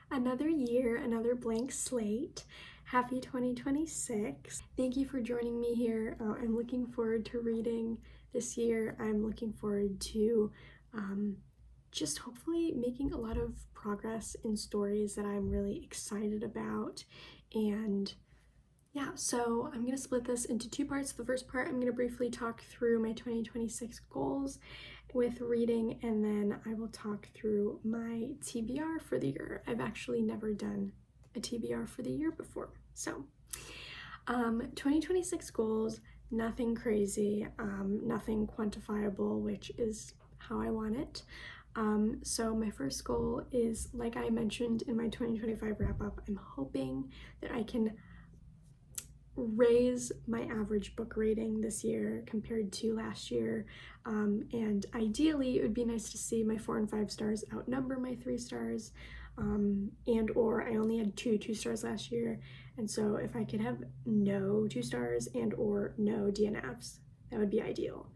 Another year, another blank slate. Happy 2026. Thank you for joining me here. I'm looking forward to reading this year. I'm looking forward to just hopefully making a lot of progress in stories that I'm really excited about. And yeah, so I'm going to split this into two parts. The first part, I'm going to briefly talk through my 2026 goals with reading, and then I will talk through my TBR for the year. I've actually never done a TBR for the year before. So 2026 goals, nothing crazy, nothing quantifiable, which is how I want it. So my first goal is, like I mentioned in my 2025 wrap up, I'm hoping that I can raise my average book rating this year compared to last year, and ideally it would be nice to see my 4 and 5 stars outnumber my 3 stars, and or I only had 2 stars last year, and so if I could have no 2 stars and or no DNFs, that would be ideal.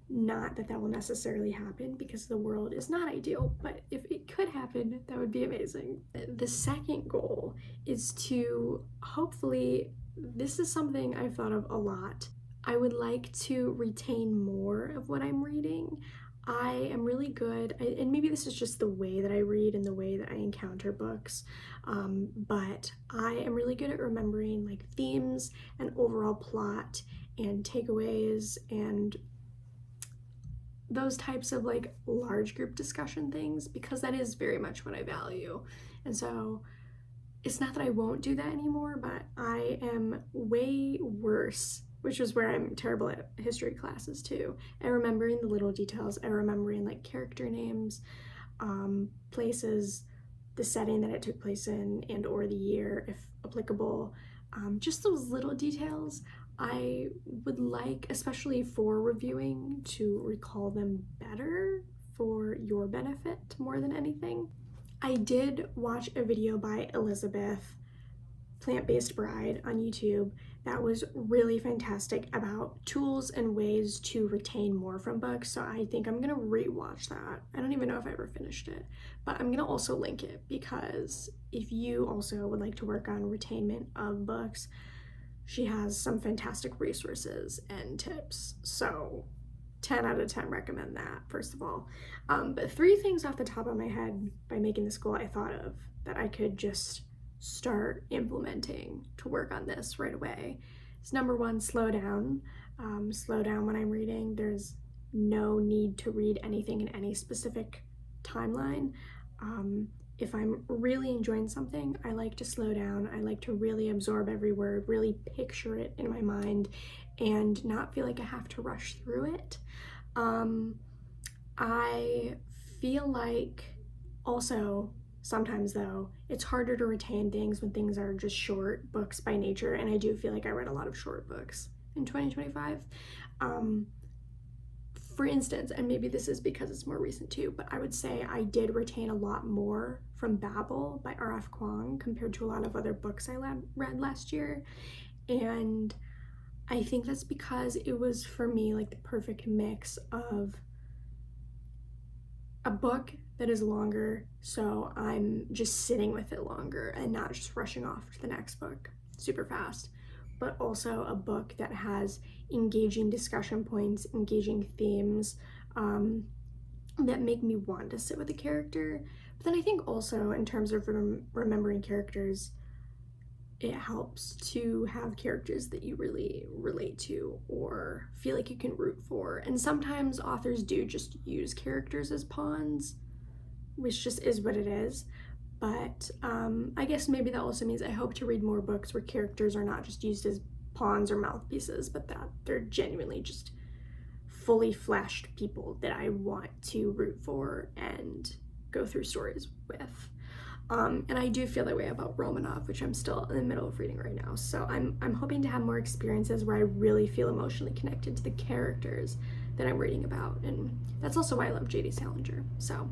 Not that that will necessarily happen because the world is not ideal, but if it could happen, that would be amazing. The second goal is to hopefully, this is something I've thought of a lot, I would like to retain more of what I'm reading. I am really good, and maybe this is just the way that I read and the way that I encounter books, but I am really good at remembering like themes and overall plot and takeaways and those types of like large group discussion things, because that is very much what I value. And so it's not that I won't do that anymore, but I am way worse, which is where I'm terrible at history classes too, at remembering the little details, at remembering like character names, places, the setting that it took place in, and or the year if applicable. Just those little details I would like, especially for reviewing, to recall them better for your benefit more than anything. I did watch a video by Elizabeth, Plant-Based Bride, on YouTube that was really fantastic about tools and ways to retain more from books, so I think I'm gonna rewatch that. I don't even know if I ever finished it, but I'm gonna also link it because if you also would like to work on retainment of books, she has some fantastic resources and tips. So 10 out of 10 recommend that, first of all. But 3 things off the top of my head by making this goal I thought of that I could just start implementing to work on this right away. Is number 1, slow down. Slow down when I'm reading. There's no need to read anything in any specific timeline. If I'm really enjoying something, I like to slow down. I like to really absorb every word, really picture it in my mind, and not feel like I have to rush through it. I feel like also sometimes though, it's harder to retain things when things are just short books by nature, and I do feel like I read a lot of short books in 2025. For instance, and maybe this is because it's more recent too, but I would say I did retain a lot more from Babel by R.F. Kuang compared to a lot of other books I read last year. And I think that's because it was, for me, like the perfect mix of a book that is longer, so I'm just sitting with it longer and not just rushing off to the next book super fast, but also a book that has engaging discussion points, engaging themes, that make me want to sit with the character. But then I think also in terms of remembering characters, it helps to have characters that you really relate to or feel like you can root for. And sometimes authors do just use characters as pawns, which just is what it is. But I guess maybe that also means I hope to read more books where characters are not just used as pawns or mouthpieces, but that they're genuinely just fully fleshed people that I want to root for and go through stories with. And I do feel that way about Romanov, which I'm still in the middle of reading right now. So I'm hoping to have more experiences where I really feel emotionally connected to the characters that I'm reading about. And that's also why I love J.D. Salinger. So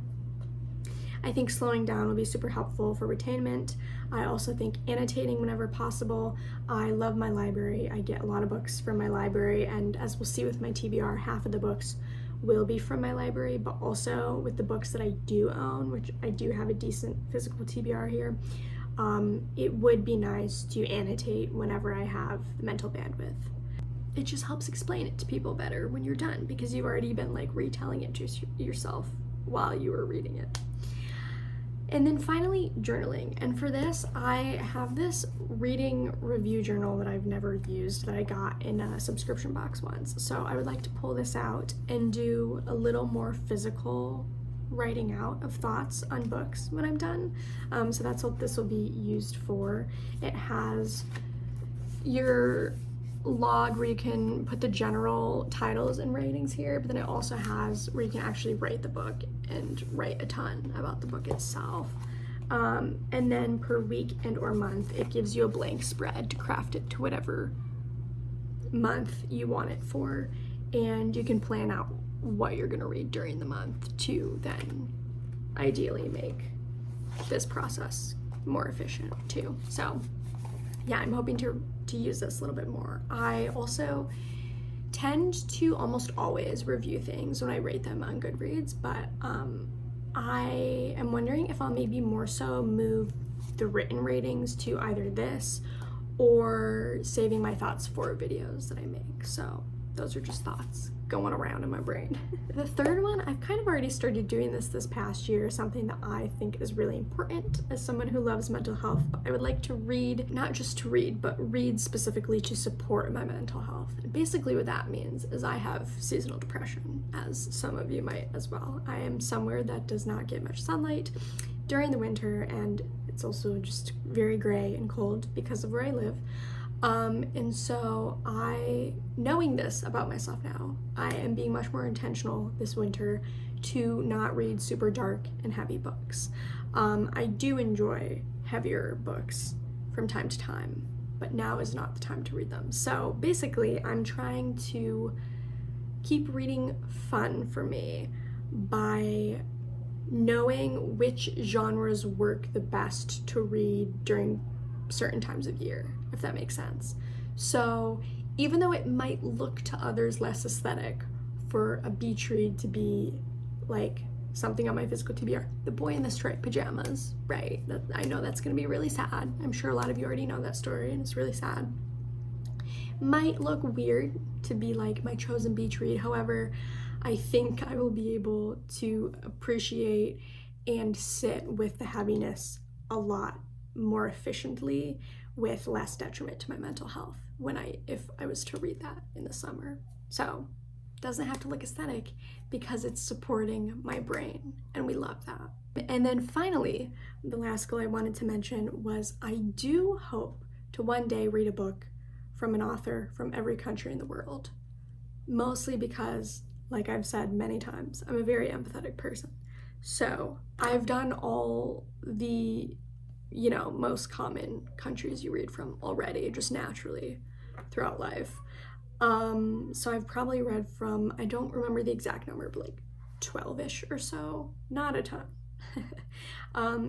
I think slowing down will be super helpful for retainment. I also think annotating whenever possible. I love my library. I get a lot of books from my library, and as we'll see with my TBR, half of the books will be from my library, but also with the books that I do own, which I do have a decent physical TBR here, it would be nice to annotate whenever I have the mental bandwidth. It just helps explain it to people better when you're done, because you've already been like retelling it to yourself while you were reading it. And then finally, journaling. And for this, I have this reading review journal that I've never used that I got in a subscription box once. So I would like to pull this out and do a little more physical writing out of thoughts on books when I'm done. So that's what this will be used for. It has your log where you can put the general titles and ratings here, but then it also has where you can actually rate the book and write a ton about the book itself. And then per week and or month, it gives you a blank spread to craft it to whatever month you want it for, and you can plan out what you're going to read during the month to then ideally make this process more efficient too. So yeah, I'm hoping to use this a little bit more. I also tend to almost always review things when I rate them on Goodreads, but I am wondering if I'll maybe more so move the written ratings to either this or saving my thoughts for videos that I make. So those are just thoughts going around in my brain. The third one, I've kind of already started doing this past year, something that I think is really important as someone who loves mental health. But I would like to read, not just to read, but read specifically to support my mental health. And basically what that means is I have seasonal depression, as some of you might as well. I am somewhere that does not get much sunlight during the winter, and it's also just very gray and cold because of where I live. And so knowing this about myself now, I am being much more intentional this winter to not read super dark and heavy books. I do enjoy heavier books from time to time, but now is not the time to read them. So basically, I'm trying to keep reading fun for me by knowing which genres work the best to read during certain times of year, if that makes sense. So even though it might look to others less aesthetic for a beach read to be like something on my physical TBR, The Boy in the Striped Pajamas, right? I know that's gonna be really sad. I'm sure a lot of you already know that story and it's really sad. Might look weird to be like my chosen beach read. However, I think I will be able to appreciate and sit with the heaviness a lot more efficiently with less detriment to my mental health if I was to read that in the summer. So it doesn't have to look aesthetic because it's supporting my brain, and we love that. And then finally, the last goal I wanted to mention was I do hope to one day read a book from an author from every country in the world, mostly because, like I've said many times, I'm a very empathetic person. So I've done all the most common countries you read from already, just naturally throughout life. So I've probably read from, I don't remember the exact number, but like 12-ish or so, not a ton.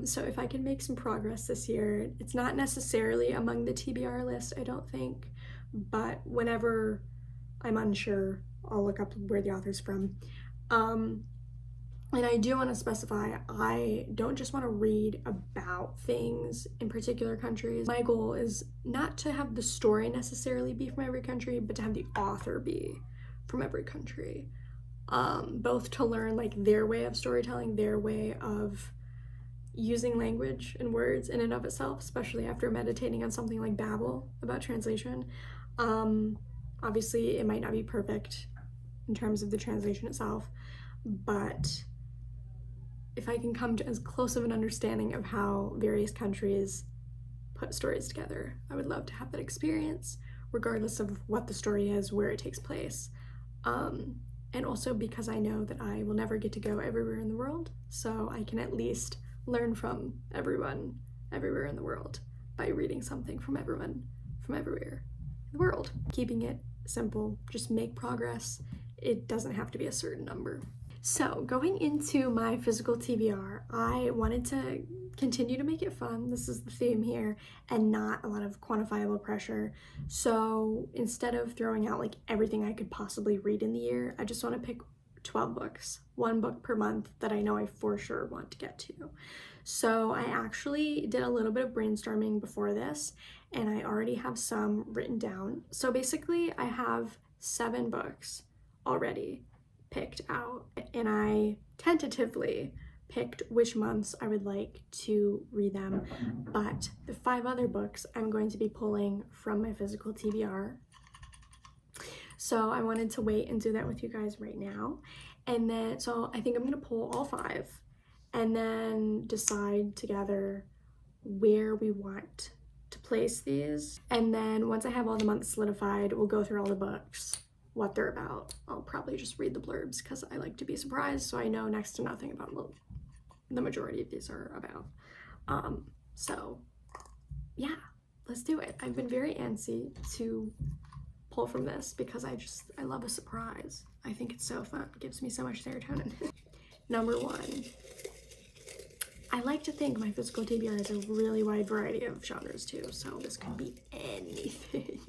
So if I can make some progress this year, it's not necessarily among the TBR list, I don't think, but whenever I'm unsure, I'll look up where the author's from. And I do want to specify, I don't just want to read about things in particular countries. My goal is not to have the story necessarily be from every country, but to have the author be from every country. Both to learn like their way of storytelling, their way of using language and words in and of itself, especially after meditating on something like Babel about translation. Obviously, it might not be perfect in terms of the translation itself, but if I can come to as close of an understanding of how various countries put stories together, I would love to have that experience, regardless of what the story is, where it takes place. And also because I know that I will never get to go everywhere in the world, so I can at least learn from everyone everywhere in the world by reading something from everyone from everywhere in the world. Keeping it simple, just make progress. It doesn't have to be a certain number. So going into my physical TBR, I wanted to continue to make it fun. This is the theme here, and not a lot of quantifiable pressure. So instead of throwing out like everything I could possibly read in the year, I just want to pick 12 books, 1 book per month that I know I for sure want to get to. So I actually did a little bit of brainstorming before this, and I already have some written down. So basically I have 7 books already picked out, and I tentatively picked which months I would like to read them, but the 5 other books I'm going to be pulling from my physical TBR. So I wanted to wait and do that with you guys right now. And then, so I think I'm gonna pull all 5 and then decide together where we want to place these. And then once I have all the months solidified, we'll go through all the books, what they're about. I'll probably just read the blurbs because I like to be surprised, so I know next to nothing about what the majority of these are about. So yeah, let's do it. I've been very antsy to pull from this because I love a surprise. I think it's so fun. It gives me so much serotonin. Number 1. I like to think my physical TBR has a really wide variety of genres too, so this could be anything.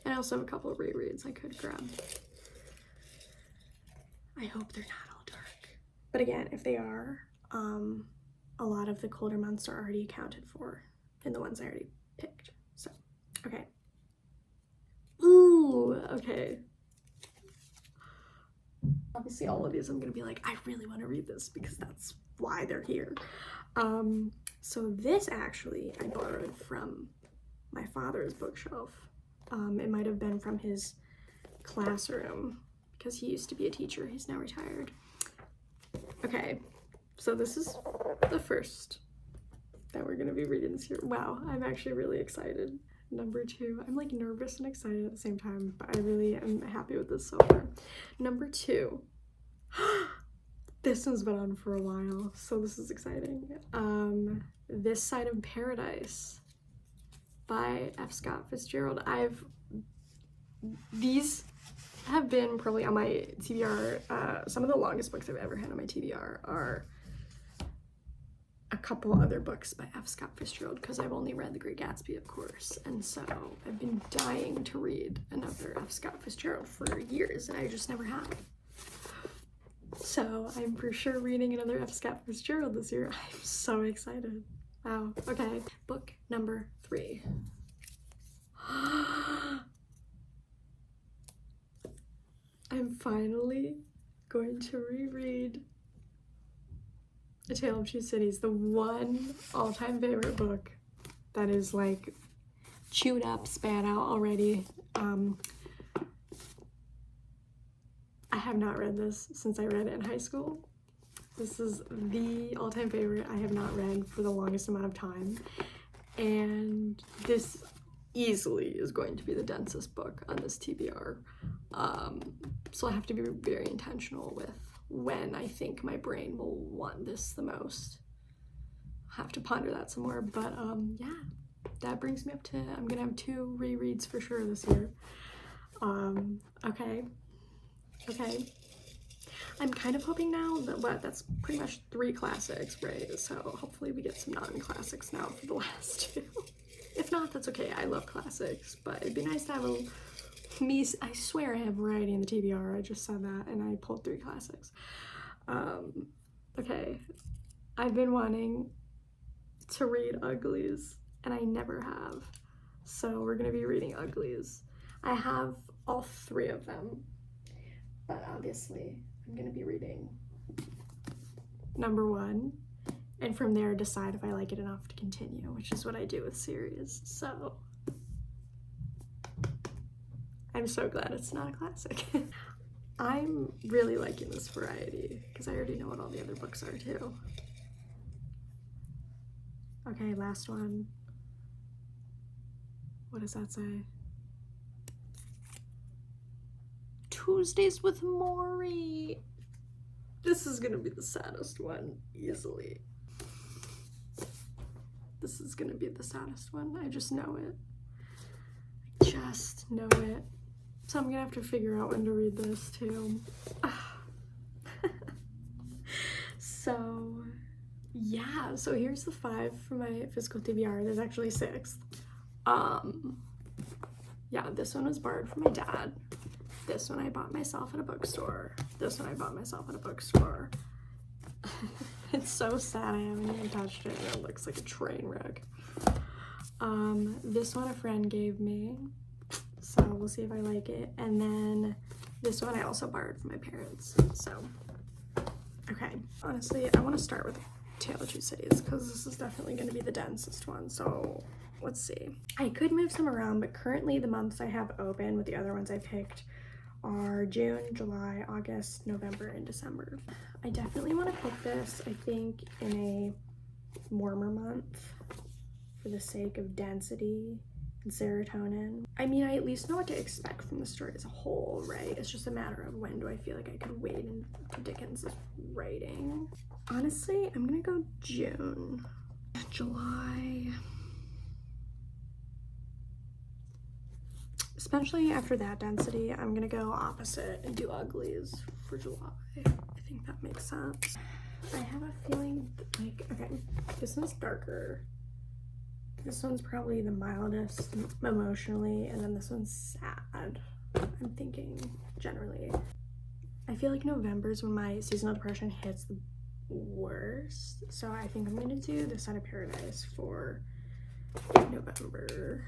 And I also have a couple of rereads I could grab. I hope they're not all dark. But again, if they are, a lot of the colder months are already accounted for in the ones I already picked. So, okay. Ooh, okay. Obviously all of these I'm gonna be like, I really want to read this because that's why they're here. So this actually I borrowed from my father's bookshelf. It might have been from his classroom because he used to be a teacher. He's now retired. Okay, so this is the first that we're gonna be reading this year. Wow, I'm actually really excited. Number 2, I'm like nervous and excited at the same time, but I really am happy with this so far. Number 2, this one's been on for a while, so this is exciting. This Side of Paradise by F. Scott Fitzgerald. These have been probably on my TBR. Some of the longest books I've ever had on my TBR are a couple other books by F. Scott Fitzgerald because I've only read The Great Gatsby, of course, and so I've been dying to read another F. Scott Fitzgerald for years and I just never have. So I'm for sure reading another F. Scott Fitzgerald this year. I'm so excited. Wow. Okay. Book number 3. I'm finally going to reread A Tale of Two Cities, the one all-time favorite book that is like chewed up, spat out already. I have not read this since I read it in high school. This is the all-time favorite I have not read for the longest amount of time. And this easily is going to be the densest book on this TBR. So I have to be very intentional with when I think my brain will want this the most. I'll have to ponder that some more, but yeah, that brings me up to, I'm gonna have 2 rereads for sure this year. Okay. I'm kind of hoping now that that's pretty much 3 classics, right? So hopefully we get some non-classics now for the last 2. If not, that's okay. I love classics, but it'd be nice to have I swear I have variety in the TBR. I just said that and I pulled 3 classics. Okay. I've been wanting to read Uglies and I never have. So we're gonna be reading Uglies. I have all 3 of them, but obviously I'm gonna be reading number 1 and from there decide if I like it enough to continue, which is what I do with series. So I'm so glad it's not a classic. I'm really liking this variety because I already know what all the other books are too. Okay, last one. What does that say? Tuesdays with Maury. This is gonna be the saddest one, easily. This is gonna be the saddest one. I just know it. I just know it. So I'm gonna have to figure out when to read this too. So yeah, so here's the 5 for my physical TBR. There's actually 6. Yeah, this one was borrowed from my dad. This one I bought myself at a bookstore. This one I bought myself at a bookstore. It's so sad I haven't even touched it. It looks like a train wreck. This one a friend gave me, so we'll see if I like it. And then this one I also borrowed from my parents. So, okay. Honestly, I want to start with Tale of Two Cities because this is definitely going to be the densest one. So let's see. I could move some around, but currently the months I have open with the other ones I picked are June, July, August, November, and December. I definitely want to pick this, I think, in a warmer month for the sake of density and serotonin. I mean, I at least know what to expect from the story as a whole, right? It's just a matter of when do I feel like I could wade into Dickens' writing. Honestly, I'm gonna go June. July. Especially after that density, I'm gonna go opposite and do uglies for July. I think that makes sense. I have a feeling like, okay, this one's darker. This one's probably the mildest emotionally, and then this one's sad, I'm thinking, generally. I feel like November is when my seasonal depression hits the worst, so I think I'm gonna do The Side of Paradise for November.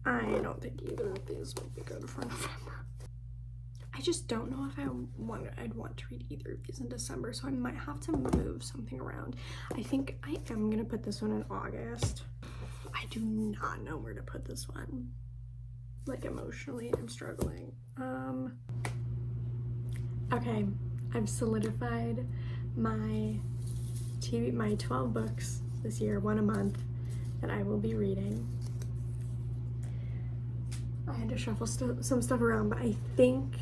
I don't think either of these would be good for November. I just don't know if I'd want to read either of these in December, so I might have to move something around. I think I am gonna put this one in August. I do not know where to put this one. Like, emotionally, I'm struggling. Okay, I've solidified my 12 books this year, one a month, that I will be reading. I had to shuffle some stuff around, but I think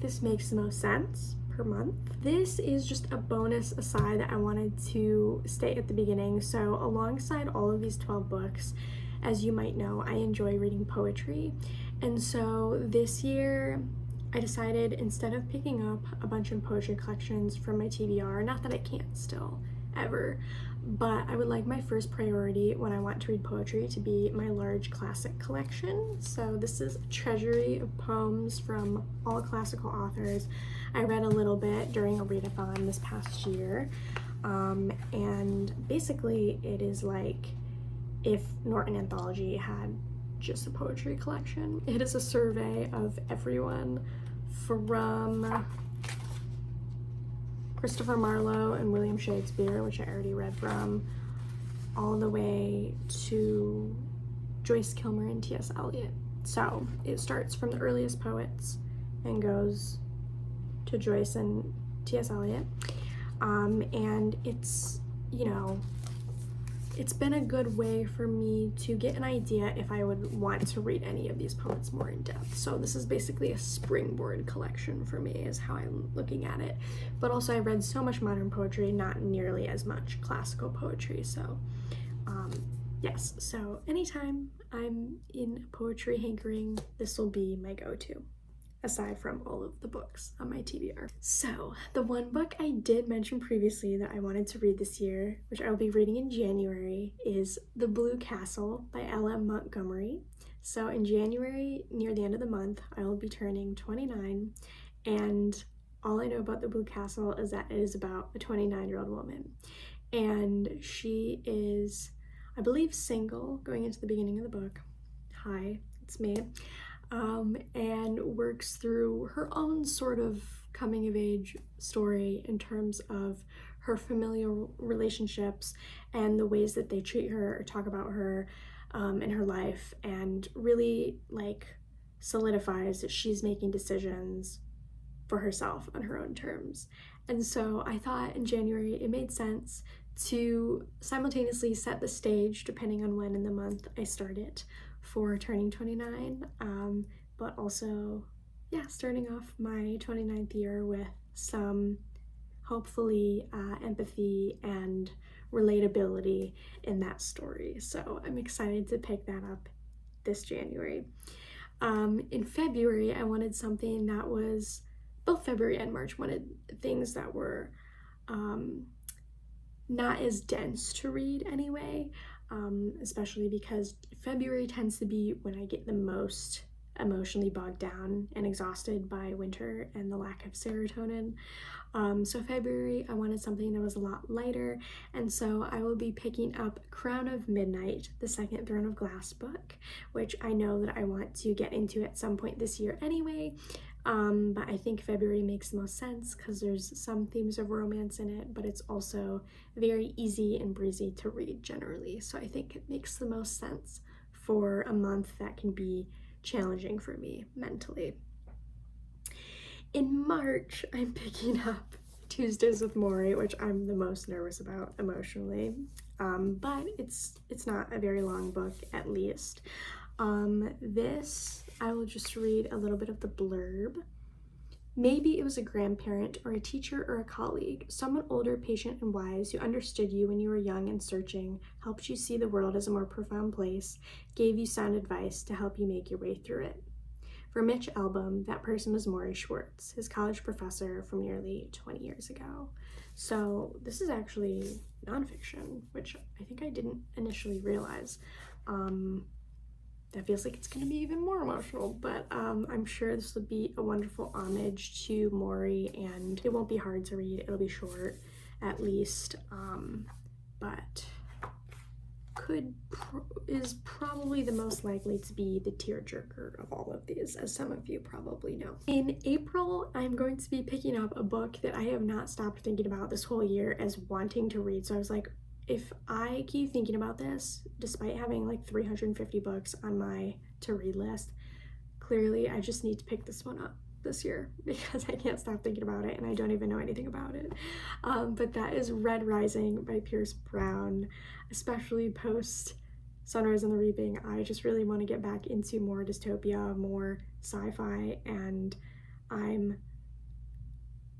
this makes the most sense per month. This is just a bonus aside that I wanted to state at the beginning. So alongside all of these 12 books, as you might know, I enjoy reading poetry. And so this year, I decided instead of picking up a bunch of poetry collections from my TBR, not that I can't still, ever, but I would like my first priority when I want to read poetry to be my large classic collection. So this is a treasury of poems from all classical authors. I read a little bit during a readathon this past year, and basically it is like if Norton Anthology had just a poetry collection. It is a survey of everyone from Christopher Marlowe and William Shakespeare, which I already read from, all the way to Joyce Kilmer and T.S. Eliot. So it starts from the earliest poets and goes to Joyce and T.S. Eliot. And it's, you know, it's been a good way for me to get an idea if I would want to read any of these poets more in depth. So this is basically a springboard collection for me, is how I'm looking at it. But also I read so much modern poetry, not nearly as much classical poetry. So yes, so anytime I'm in poetry hankering, this will be my go-to, aside from all of the books on my TBR. So the one book I did mention previously that I wanted to read this year, which I will be reading in January, is The Blue Castle by L.M. Montgomery. So in January, near the end of the month, I will be turning 29, and all I know about The Blue Castle is that it is about a 29-year-old woman, and she is, I believe, single going into the beginning of the book. Hi, it's me. And works through her own sort of coming of age story in terms of her familial relationships and the ways that they treat her or talk about her in her life, and really like solidifies that she's making decisions for herself on her own terms. And so I thought in January it made sense to simultaneously set the stage, depending on when in the month I start it, for turning 29, but also, yeah, starting off my 29th year with some, hopefully, empathy and relatability in that story. So I'm excited to pick that up this January. In February, I wanted something that was, both February and March, wanted things that were not as dense to read anyway, especially because February tends to be when I get the most emotionally bogged down and exhausted by winter and the lack of serotonin. So February, I wanted something that was a lot lighter, and so I will be picking up Crown of Midnight, the second Throne of Glass book, which I know that I want to get into at some point this year anyway. But I think February makes the most sense because there's some themes of romance in it, but it's also very easy and breezy to read generally. So I think it makes the most sense for a month that can be challenging for me mentally. In March, I'm picking up Tuesdays with Maury, which I'm the most nervous about emotionally, but it's not a very long book, at least. This, I will just read a little bit of the blurb. Maybe it was a grandparent or a teacher or a colleague, someone older, patient, and wise who understood you when you were young and searching, helped you see the world as a more profound place, gave you sound advice to help you make your way through it. For Mitch Albom, that person was Maury Schwartz, his college professor from nearly 20 years ago. So this is actually nonfiction, which I think I didn't initially realize. That feels like it's going to be even more emotional, but I'm sure this will be a wonderful homage to Maury, and it won't be hard to read. It'll be short, at least, but is probably the most likely to be the tearjerker of all of these, as some of you probably know. In April, I'm going to be picking up a book that I have not stopped thinking about this whole year as wanting to read. So I was like, if I keep thinking about this, despite having like 350 books on my to-read list, clearly I just need to pick this one up this year because I can't stop thinking about it and I don't even know anything about it. But that is Red Rising by Pierce Brown, especially post Sunrise and the Reaping. I just really want to get back into more dystopia, more sci-fi, and I'm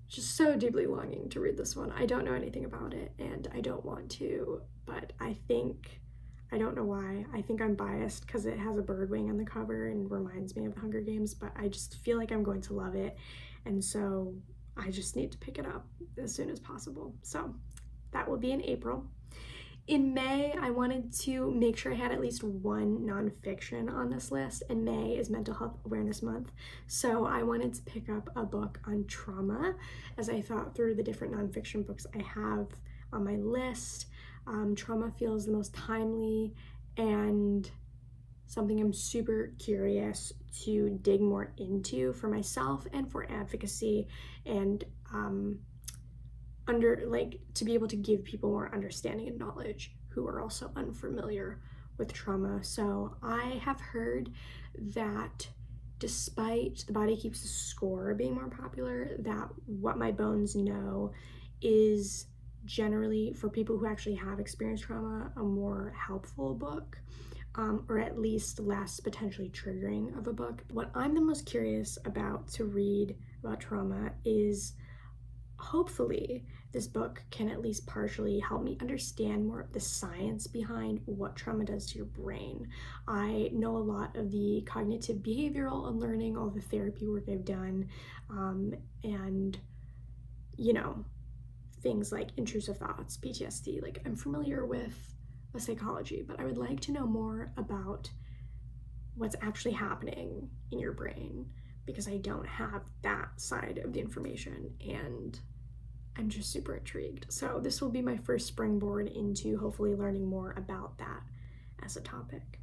just so deeply longing to read this one. I don't know anything about it and I don't want to, but I don't know why. I think I'm biased because it has a bird wing on the cover and reminds me of the Hunger Games, but I just feel like I'm going to love it. And so I just need to pick it up as soon as possible. So that will be in April. In May, I wanted to make sure I had at least one nonfiction on this list, and May is Mental Health Awareness Month. So I wanted to pick up a book on trauma as I thought through the different nonfiction books I have on my list. Trauma feels the most timely and something I'm super curious to dig more into for myself and for advocacy, and to be able to give people more understanding and knowledge who are also unfamiliar with trauma. So I have heard that despite The Body Keeps the Score being more popular, that What My Bones Know is generally, for people who actually have experienced trauma, a more helpful book, or at least less potentially triggering of a book. What I'm the most curious about to read about trauma is, hopefully, this book can at least partially help me understand more of the science behind what trauma does to your brain. I know a lot of the cognitive behavioral unlearning, all the therapy work I've done, and, you know, things like intrusive thoughts, PTSD. Like, I'm familiar with the psychology, but I would like to know more about what's actually happening in your brain because I don't have that side of the information, and I'm just super intrigued. So this will be my first springboard into hopefully learning more about that as a topic.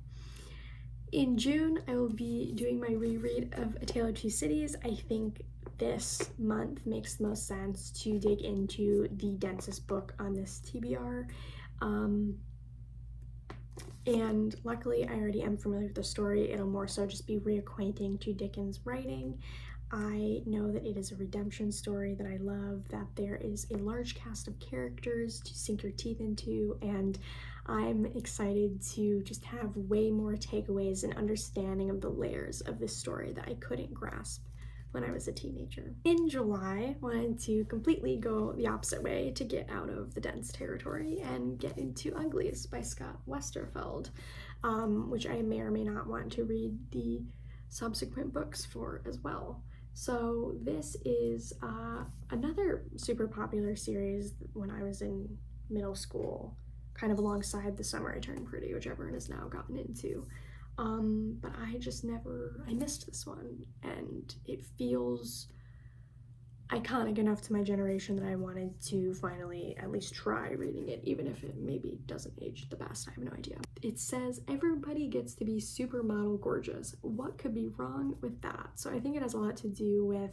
In June, I will be doing my reread of A Tale of Two Cities. I think this month makes the most sense to dig into the densest book on this TBR. And luckily, I already am familiar with the story. It'll more so just be reacquainting to Dickens' writing. I know that it is a redemption story that I love, that there is a large cast of characters to sink your teeth into, and I'm excited to just have way more takeaways and understanding of the layers of this story that I couldn't grasp when I was a teenager. In July, I wanted to completely go the opposite way to get out of the dense territory and get into Uglies by Scott Westerfeld, which I may or may not want to read the subsequent books for as well. So this is another super popular series when I was in middle school, kind of alongside The Summer I Turned Pretty, which everyone has now gotten into. But I missed this one, and it feels iconic enough to my generation that I wanted to finally at least try reading it, even if it maybe doesn't age the best. I have no idea. It says, everybody gets to be supermodel gorgeous. What could be wrong with that? So I think it has a lot to do with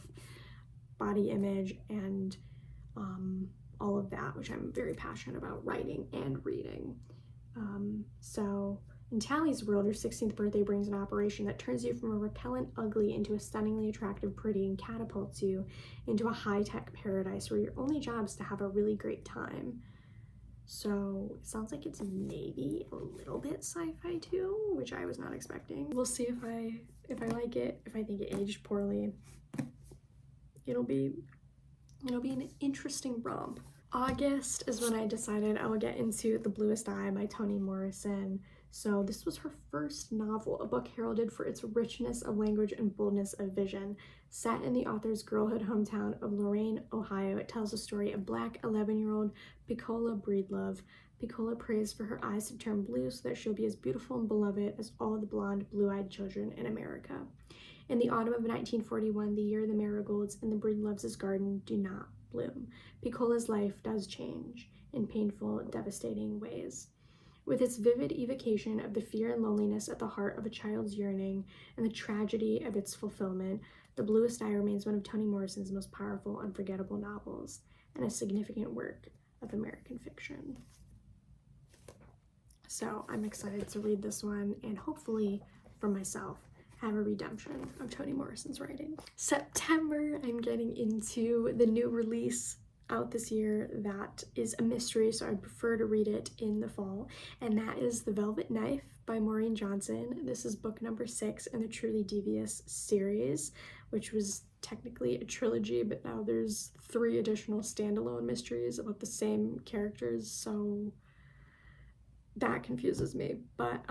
body image and all of that, which I'm very passionate about writing and reading. So in Tally's world, your 16th birthday brings an operation that turns you from a repellent ugly into a stunningly attractive pretty and catapults you into a high-tech paradise where your only job is to have a really great time. So it sounds like it's maybe a little bit sci-fi too, which I was not expecting. We'll see if I like it. If I think it aged poorly, it'll be an interesting romp. August is when I decided I would get into The Bluest Eye by Toni Morrison. So this was her first novel, a book heralded for its richness of language and boldness of vision. Set in the author's girlhood hometown of Lorain, Ohio, it tells the story of Black 11-year-old Piccola Breedlove. Piccola prays for her eyes to turn blue so that she'll be as beautiful and beloved as all the blonde, blue-eyed children in America. In the autumn of 1941, the year the marigolds in the Breedloves' garden do not bloom, Piccola's life does change in painful, devastating ways. With its vivid evocation of the fear and loneliness at the heart of a child's yearning and the tragedy of its fulfillment, The Bluest Eye remains one of Toni Morrison's most powerful, unforgettable novels and a significant work of American fiction. So I'm excited to read this one and hopefully for myself have a redemption of Toni Morrison's writing. September, I'm getting into the new release out this year that is a mystery, so I'd prefer to read it in the fall, and that is The Velvet Knife by Maureen Johnson. This is book number 6 in the Truly Devious series, which was technically a trilogy, but now there's 3 additional standalone mysteries about the same characters, so that confuses me. But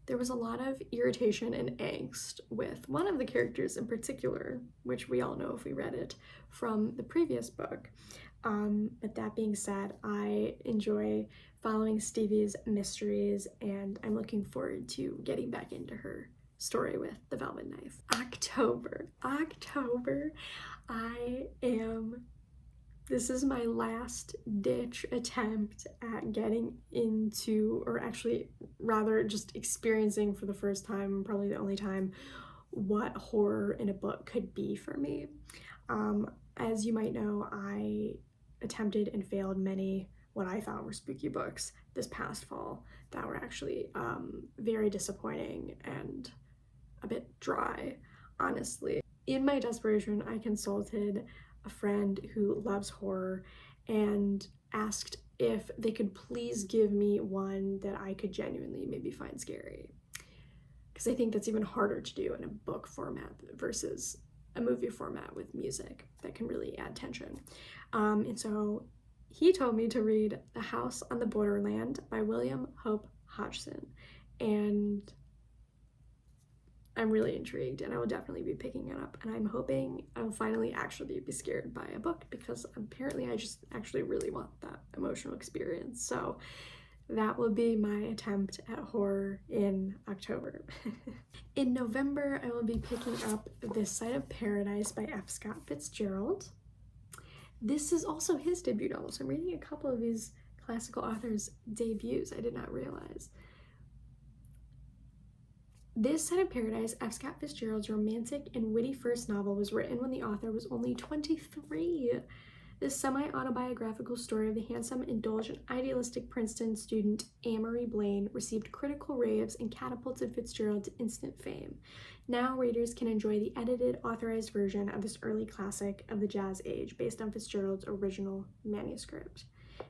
there was a lot of irritation and angst with one of the characters in particular, which we all know if we read it from the previous book. But that being said, I enjoy following Stevie's mysteries, and I'm looking forward to getting back into her story with The Velvet Knife. October, this is my last ditch attempt at getting into, or actually rather just experiencing for the first time, probably the only time, what horror in a book could be for me. As you might know, I attempted and failed many what I thought were spooky books this past fall that were actually very disappointing and a bit dry, honestly. In my desperation, I consulted a friend who loves horror and asked if they could please give me one that I could genuinely maybe find scary, because I think that's even harder to do in a book format versus a movie format with music that can really add tension. And so he told me to read The House on the Borderland by William Hope Hodgson, and I'm really intrigued, and I will definitely be picking it up, and I'm hoping I'll finally actually be scared by a book, because apparently I just actually really want that emotional experience. So that will be my attempt at horror in October. In November, I will be picking up This Side of Paradise by F. Scott Fitzgerald. This is also his debut novel, so I'm reading a couple of these classical authors' debuts. I did not realize. This Side of Paradise, F. Scott Fitzgerald's romantic and witty first novel, was written when the author was only 23. This semi-autobiographical story of the handsome, indulgent, idealistic Princeton student Amory Blaine received critical raves and catapulted Fitzgerald to instant fame. Now readers can enjoy the edited, authorized version of this early classic of the jazz age based on Fitzgerald's original manuscript.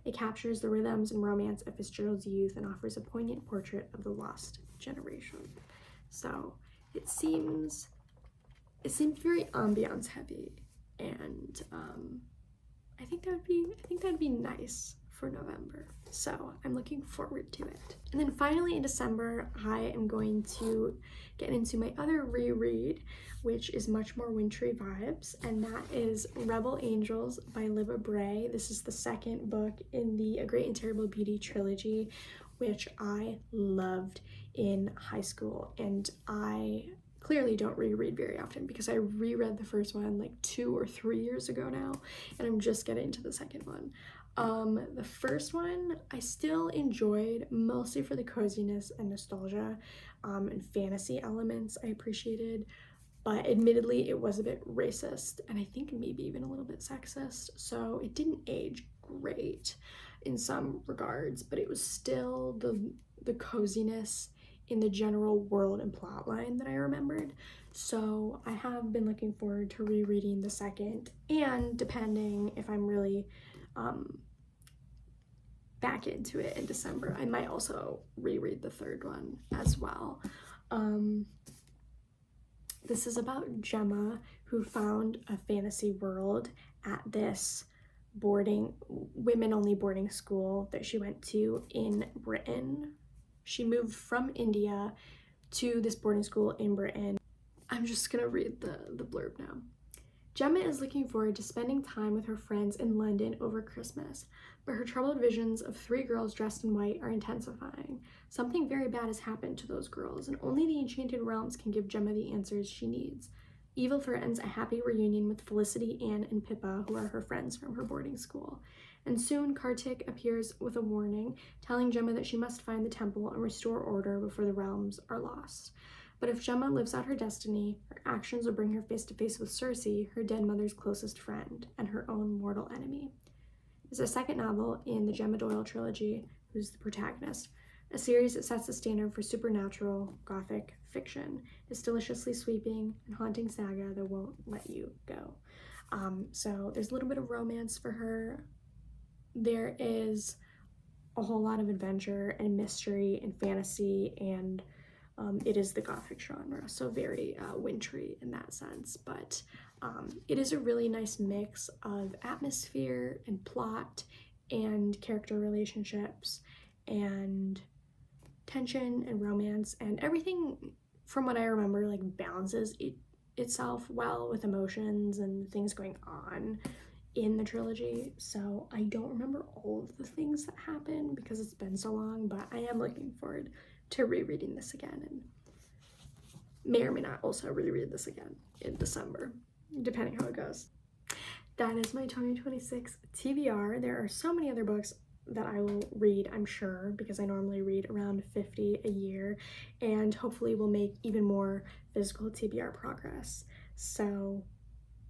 It captures the rhythms and romance of Fitzgerald's youth and offers a poignant portrait of the lost generation. So it seems very ambiance heavy, and I think that would be nice for November. So I'm looking forward to it. And then finally in December, I am going to get into my other reread, which is much more wintry vibes, and that is Rebel Angels by Libba Bray. This is the second book in the A Great and Terrible Beauty trilogy, which I loved in high school, and I clearly don't reread very often because I reread the first one like 2 or 3 years ago now, and I'm just getting to the second one. The first one I still enjoyed, mostly for the coziness and nostalgia and fantasy elements I appreciated, but admittedly it was a bit racist and I think maybe even a little bit sexist, so it didn't age great in some regards, but it was still the coziness in the general world and plot line that I remembered. So I have been looking forward to rereading the second, and depending if I'm really back into it in December, I might also reread the third one as well. This is about Gemma, who found a fantasy world at this women-only boarding school that she went to in Britain. She moved from India to this boarding school in Britain. I'm just gonna read the blurb now. Gemma is looking forward to spending time with her friends in London over Christmas, but her troubled visions of 3 girls dressed in white are intensifying. Something very bad has happened to those girls, and only the Enchanted Realms can give Gemma the answers she needs. Evil threatens a happy reunion with Felicity, Anne, and Pippa, who are her friends from her boarding school. And soon Kartik appears with a warning, telling Gemma that she must find the temple and restore order before the realms are lost. But if Gemma lives out her destiny, her actions will bring her face to face with Circe, her dead mother's closest friend, and her own mortal enemy. It's a second novel in the Gemma Doyle trilogy, who's the protagonist, a series that sets the standard for supernatural Gothic fiction. It's deliciously sweeping and haunting saga that won't let you go. So there's a little bit of romance for her. There is a whole lot of adventure and mystery and fantasy, and it is the Gothic genre, so very wintry in that sense, but it is a really nice mix of atmosphere and plot and character relationships and tension and romance, and everything, from what I remember, like balances itself well with emotions and things going on in the trilogy. So I don't remember all of the things that happen because it's been so long, but I am looking forward to rereading this again, and may or may not also reread this again in December, depending how it goes. That is my 2026 TBR. There are so many other books that I will read, I'm sure, because I normally read around 50 a year, and hopefully will make even more physical TBR progress. So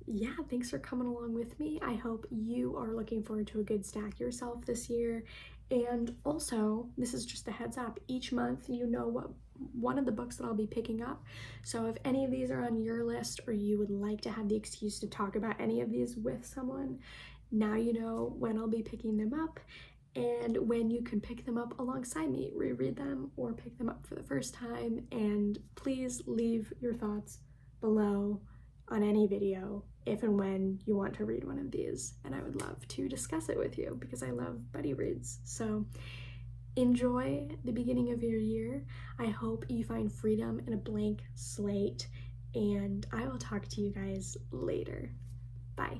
yeah, thanks for coming along with me. I hope you are looking forward to a good stack yourself this year. And also, this is just a heads up, each month you know what one of the books that I'll be picking up. So if any of these are on your list, or you would like to have the excuse to talk about any of these with someone, now you know when I'll be picking them up and when you can pick them up alongside me, reread them or pick them up for the first time. And please leave your thoughts below on any video if and when you want to read one of these, and I would love to discuss it with you because I love buddy reads. So enjoy the beginning of your year. I hope you find freedom in a blank slate, and I will talk to you guys later. Bye.